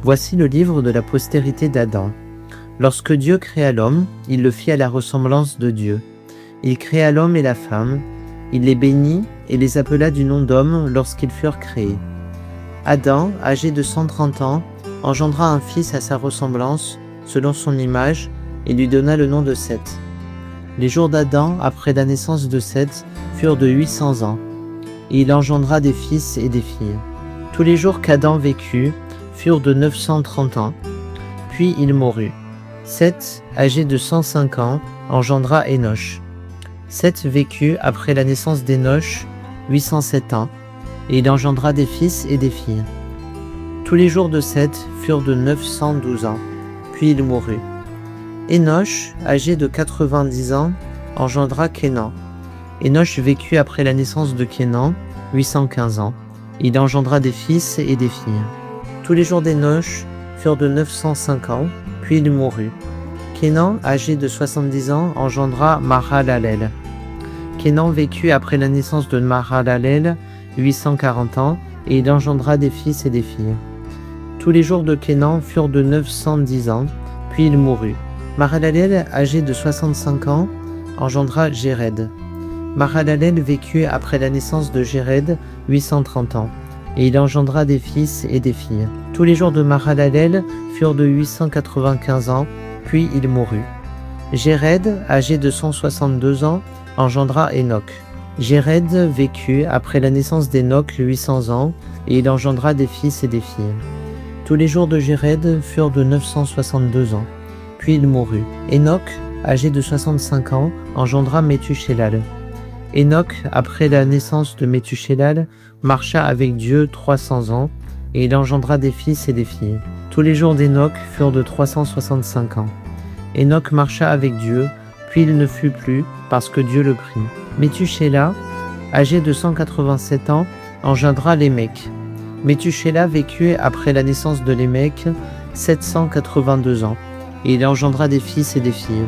Voici le livre de la postérité d'Adam. Lorsque Dieu créa l'homme, il le fit à la ressemblance de Dieu. Il créa l'homme et la femme, il les bénit et les appela du nom d'homme lorsqu'ils furent créés. Adam, âgé de 130 ans, engendra un fils à sa ressemblance, selon son image, et lui donna le nom de Seth. Les jours d'Adam, après la naissance de Seth, furent de 800 ans, et il engendra des fils et des filles. Tous les jours qu'Adam vécut furent de 930 ans, puis il mourut. Seth, âgé de 105 ans, engendra Enoch. Seth vécut après la naissance d'Enoch 807 ans, et il engendra des fils et des filles. Tous les jours de Seth furent de 912 ans, puis il mourut. Enoch, âgé de 90 ans, engendra Kénan. Enoch vécut après la naissance de Kénan 815 ans, et il engendra des fils et des filles. Tous les jours d'Enoch furent de 905 ans, puis il mourut. Kénan, âgé de 70 ans, engendra Mahalalel. Kénan vécut après la naissance de Mahalalel 840 ans, et il engendra des fils et des filles. Tous les jours de Kénan furent de 910 ans, puis il mourut. Mahalalel, âgé de 65 ans, engendra Jéred. Mahalalel vécut après la naissance de Jéred 830 ans, et il engendra des fils et des filles. Tous les jours de Mahalalel furent de 895 ans, puis il mourut. Jéred, âgé de 162 ans, engendra Enoch. Jéred vécut après la naissance d'Enoch 800 ans, et il engendra des fils et des filles. Tous les jours de Jéred furent de 962 ans, puis il mourut. Enoch, âgé de 65 ans, engendra Méthushelal. Enoch, après la naissance de Méthushelal, marcha avec Dieu 300 ans, et il engendra des fils et des filles. Tous les jours d'Enoch furent de 365 ans. Enoch marcha avec Dieu, puis il ne fut plus, parce que Dieu le prit. Méthushélah, âgé de 187 ans, engendra Lémec. Méthushélah vécut après la naissance de Lémec 782 ans, et il engendra des fils et des filles.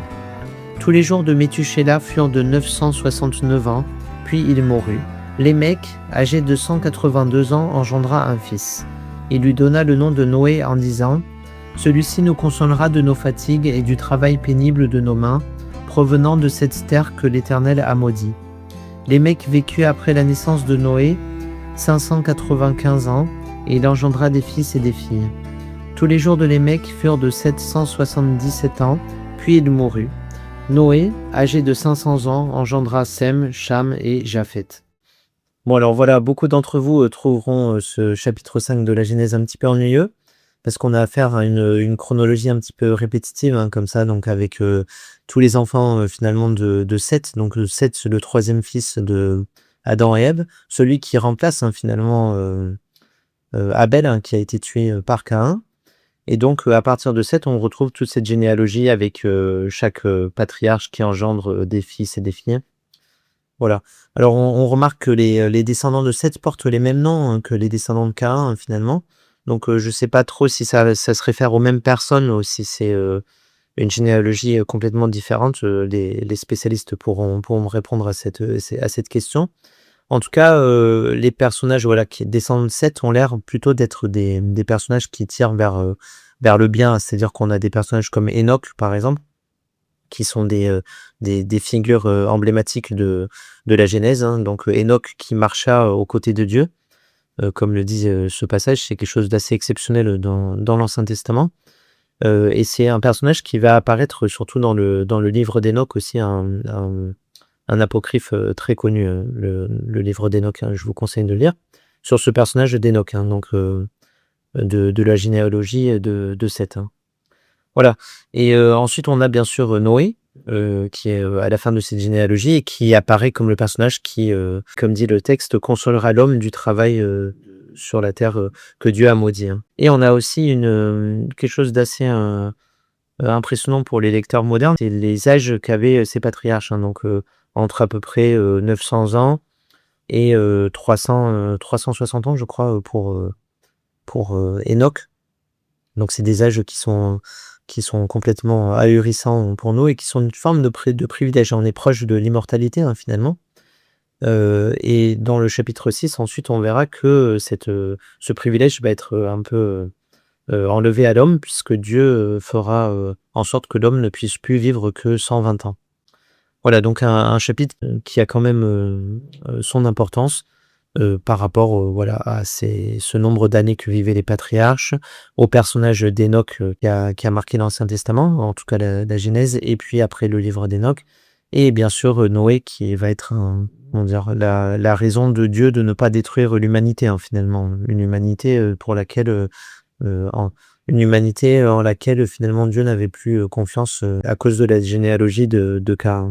Tous les jours de Méthushélah furent de 969 ans, puis il mourut. Lémec, âgé de 182 ans, engendra un fils. Il lui donna le nom de Noé en disant « Celui-ci nous consolera de nos fatigues et du travail pénible de nos mains, provenant de cette terre que l'Éternel a maudit. » Lémec vécut après la naissance de Noé 595 ans, et il engendra des fils et des filles. Tous les jours de Lémec furent de 777 ans, puis il mourut. Noé, âgé de 500 ans, engendra Sem, Cham et Japheth. Bon, alors voilà, beaucoup d'entre vous trouveront ce chapitre 5 de la Genèse un petit peu ennuyeux, parce qu'on a affaire à une chronologie un petit peu répétitive, hein, comme ça, donc avec tous les enfants finalement de Seth. Donc Seth, c'est le troisième fils de Adam et Ève, celui qui remplace finalement Abel, hein, qui a été tué par Caïn. Et donc, à partir de Seth, on retrouve toute cette généalogie avec chaque patriarche qui engendre des fils et des filles. Voilà. Alors, on remarque que les descendants de Seth portent les mêmes noms que les descendants de Caïn, finalement. Donc, je ne sais pas trop si ça se réfère aux mêmes personnes ou si c'est une généalogie complètement différente. Les spécialistes pourront me répondre à cette question. En tout cas, les personnages qui descendent de Seth ont l'air plutôt d'être des personnages qui tirent vers le bien. C'est-à-dire qu'on a des personnages comme Enoch, par exemple, qui sont des figures emblématiques de la Genèse. Hein. Donc Enoch qui marcha aux côtés de Dieu, comme le dit ce passage, c'est quelque chose d'assez exceptionnel dans l'Ancien Testament. Et c'est un personnage qui va apparaître surtout dans le livre d'Enoch aussi, un apocryphe très connu, le livre d'Enoch, hein, je vous conseille de le lire, sur ce personnage d'Enoch, hein, donc de la généalogie de Seth. Hein. Voilà. Et ensuite, on a bien sûr Noé, qui est à la fin de cette généalogie et qui apparaît comme le personnage qui, comme dit le texte, consolera l'homme du travail sur la terre que Dieu a maudit. Hein. Et on a aussi quelque chose d'assez impressionnant pour les lecteurs modernes, c'est les âges qu'avaient ces patriarches. Hein, donc, entre à peu près 900 ans et 360 ans, je crois, pour Enoch. Donc, c'est des âges qui sont complètement ahurissants pour nous et qui sont une forme de privilège. On est proche de l'immortalité, hein, finalement. Et dans le chapitre 6, ensuite, on verra que ce privilège va être un peu enlevée à l'homme puisque Dieu, fera, en sorte que l'homme ne puisse plus vivre que 120 ans. Voilà donc un chapitre, qui a quand même, son importance, par rapport, voilà à ce nombre d'années que vivaient les patriarches, au personnage d'Hénoch, qui a marqué l'Ancien Testament, en tout cas la Genèse et puis après le livre d'Hénoch et bien sûr, Noé qui va être comment dire? La raison de Dieu de ne pas détruire l'humanité, hein, finalement. Une humanité, pour laquelle, en une humanité en laquelle finalement Dieu n'avait plus, confiance, à cause de la généalogie de Caïn.